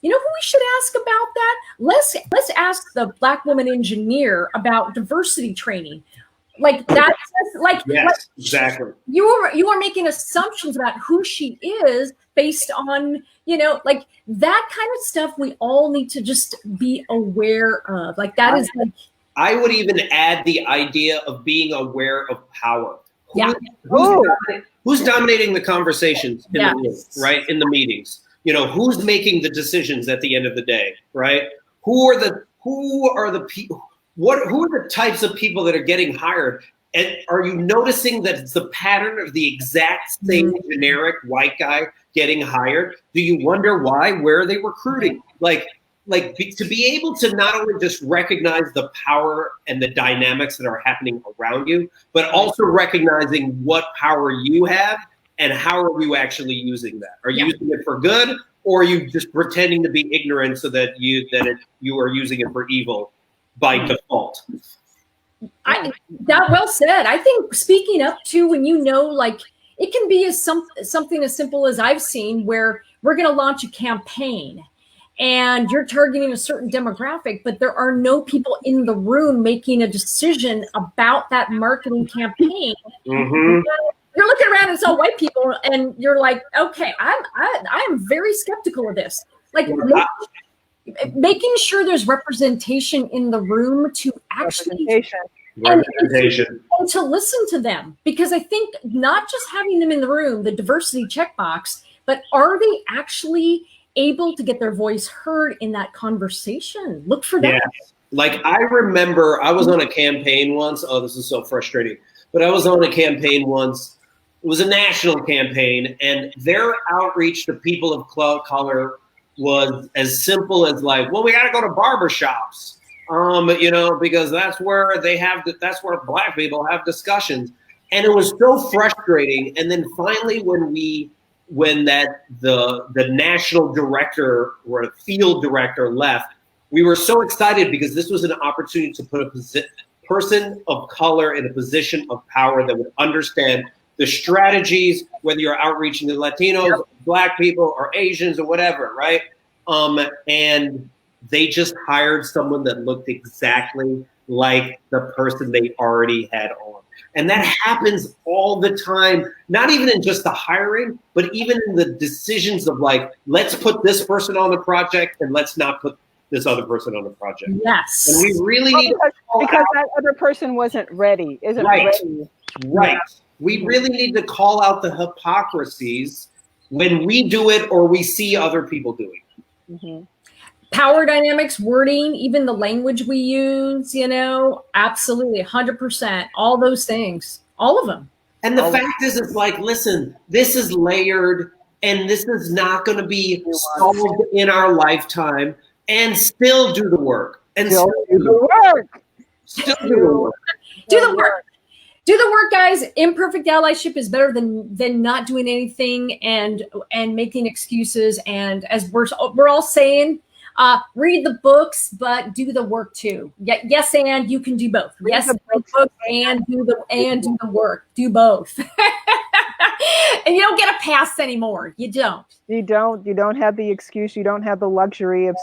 we should ask about that? Let's ask the Black woman engineer about diversity training. Yes, exactly. You are making assumptions about who she is based on that kind of stuff. We all need to just be aware of. I would even add the idea of being aware of power. Who's dominating the conversations in the room, right? In the meetings, who's making the decisions at the end of the day, right? Who are the people? Who are the types of people that are getting hired? And are you noticing that it's the pattern of the exact same generic white guy getting hired? Do you wonder why? Where are they recruiting? To be able to not only just recognize the power and the dynamics that are happening around you, but also recognizing what power you have and how are you actually using that? Are you using it for good, or are you just pretending to be ignorant so that you are using it for evil by default? That well said. I think speaking up to when it can be something as simple as I've seen where we're going to launch a campaign and you're targeting a certain demographic, but there are no people in the room making a decision about that marketing campaign. Mm-hmm. You're looking around and it's all white people, and you're like, okay, I am very skeptical of this. Making sure there's representation in the room to actually and to listen to them, because I think not just having them in the room, the diversity checkbox, but are they actually able to get their voice heard in that conversation? Look for that. Yeah. I remember I was on a campaign once. Oh, this is so frustrating. but I was on a campaign once. It was a national campaign, and their outreach to people of color was as simple as like, well, we got to go to barbershops, because that's where that's where Black people have discussions. And it was so frustrating. And then finally, when the national director or the field director left, we were so excited because this was an opportunity to put a person of color in a position of power that would understand the strategies, whether you're outreaching to Latinos, Black people, or Asians, or whatever, right? And they just hired someone that looked exactly like the person they already had on. And that happens all the time, not even in just the hiring, but even in the decisions of like, let's put this person on the project and let's not put this other person on the project. Yes. And we really need because that other person wasn't ready, ready. Right. We really need to call out the hypocrisies when we do it or we see other people doing it. Mm-hmm. Power dynamics, wording, even the language we use, absolutely, 100%. All those things, all of them. And the fact is, it's like, listen, this is layered and this is not going to be solved in our lifetime, and still do the work. And still do the work. Still do the work. Do the work. Do the work, guys. Imperfect allyship is better than not doing anything and making excuses. And as we're all saying, read the books, but do the work too. Yes, and you can do both. Yes, read the book and do the work. Do both. And you don't get a pass anymore. You don't. You don't have the excuse. You don't have the luxury of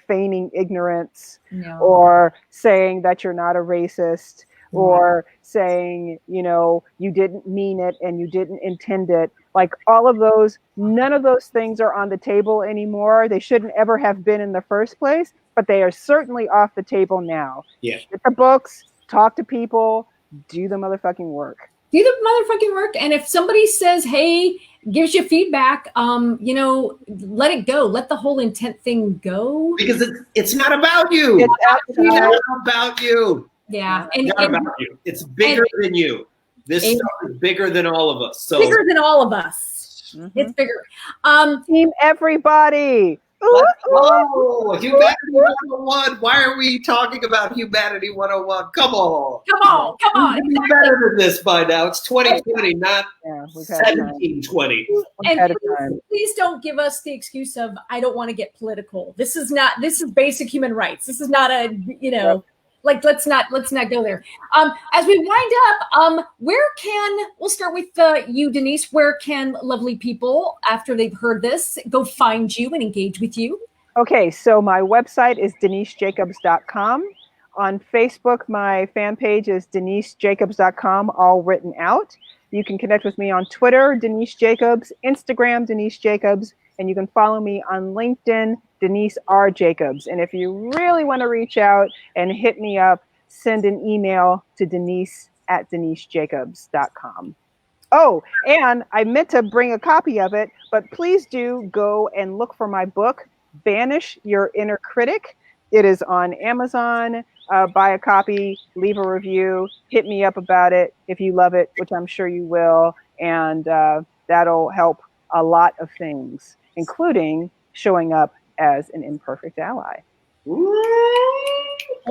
feigning ignorance, or saying that you're not a racist, or saying, you didn't mean it and you didn't intend it. Like all of those, none of those things are on the table anymore. They shouldn't ever have been in the first place, but they are certainly off the table now. Yeah. Get the books, talk to people, do the motherfucking work. Do the motherfucking work. And if somebody says, hey, gives you feedback, let it go. Let the whole intent thing go. Because it's not about you. It's not about you. Yeah. It's not about you. It's bigger than you. This stuff is bigger than all of us. So bigger than all of us. Mm-hmm. It's bigger. Team everybody. Humanity 101. Why are we talking about Humanity 101? Come on. Exactly. We're better than this by now. It's 2020, not 1720. And please don't give us the excuse of, I don't want to get political. This is basic human rights. This is not let's not go there. As we wind up, we'll start with you, Denise. Where can lovely people, after they've heard this, go find you and engage with you? Okay, so my website is denisejacobs.com. On Facebook, my fan page is denisejacobs.com, all written out. You can connect with me on Twitter, Denise Jacobs, Instagram, Denise Jacobs, and you can follow me on LinkedIn, Denise R. Jacobs. And if you really want to reach out and hit me up, send an email to denise@denisejacobs.com. Oh, and I meant to bring a copy of it, but please do go and look for my book, Banish Your Inner Critic. It is on Amazon. Buy a copy, leave a review, hit me up about it if you love it, which I'm sure you will. And that'll help a lot of things, including showing up as an imperfect ally.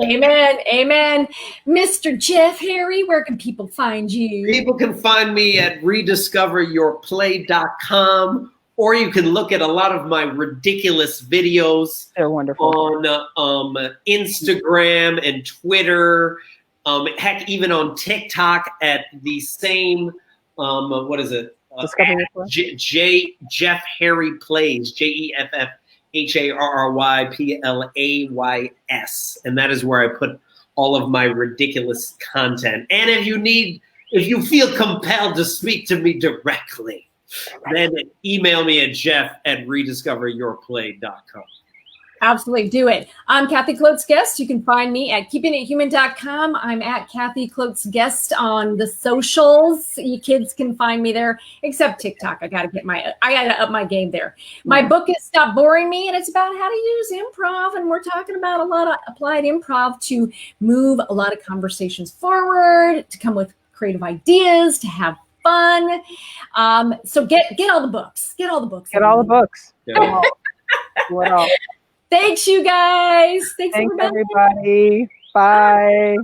Amen. Mr. Jeff Harry, where can people find you? People can find me at rediscoveryourplay.com, or you can look at a lot of my ridiculous videos. They're wonderful. On Instagram and Twitter, heck, even on TikTok at the same, what is it? Jeff Harry Plays, JEFFHARRYPLAYS, and that is where I put all of my ridiculous content. And if you feel compelled to speak to me directly, then email me at jeff@rediscoveryourplay.com. Absolutely, do it. I'm Kathy Klotz-Guest. You can find me at keepingithuman.com. I'm at Kathy Klotz-Guest on the socials. You kids can find me there, except TikTok. I gotta up my game there. My book is Stop Boring Me, and it's about how to use improv. And we're talking about a lot of applied improv to move a lot of conversations forward, to come creative ideas, to have fun. So get all the books. Get all the books. Get all the books. Yeah. What else? Thanks, you guys. Thanks Thanks, everybody. everybody. Bye.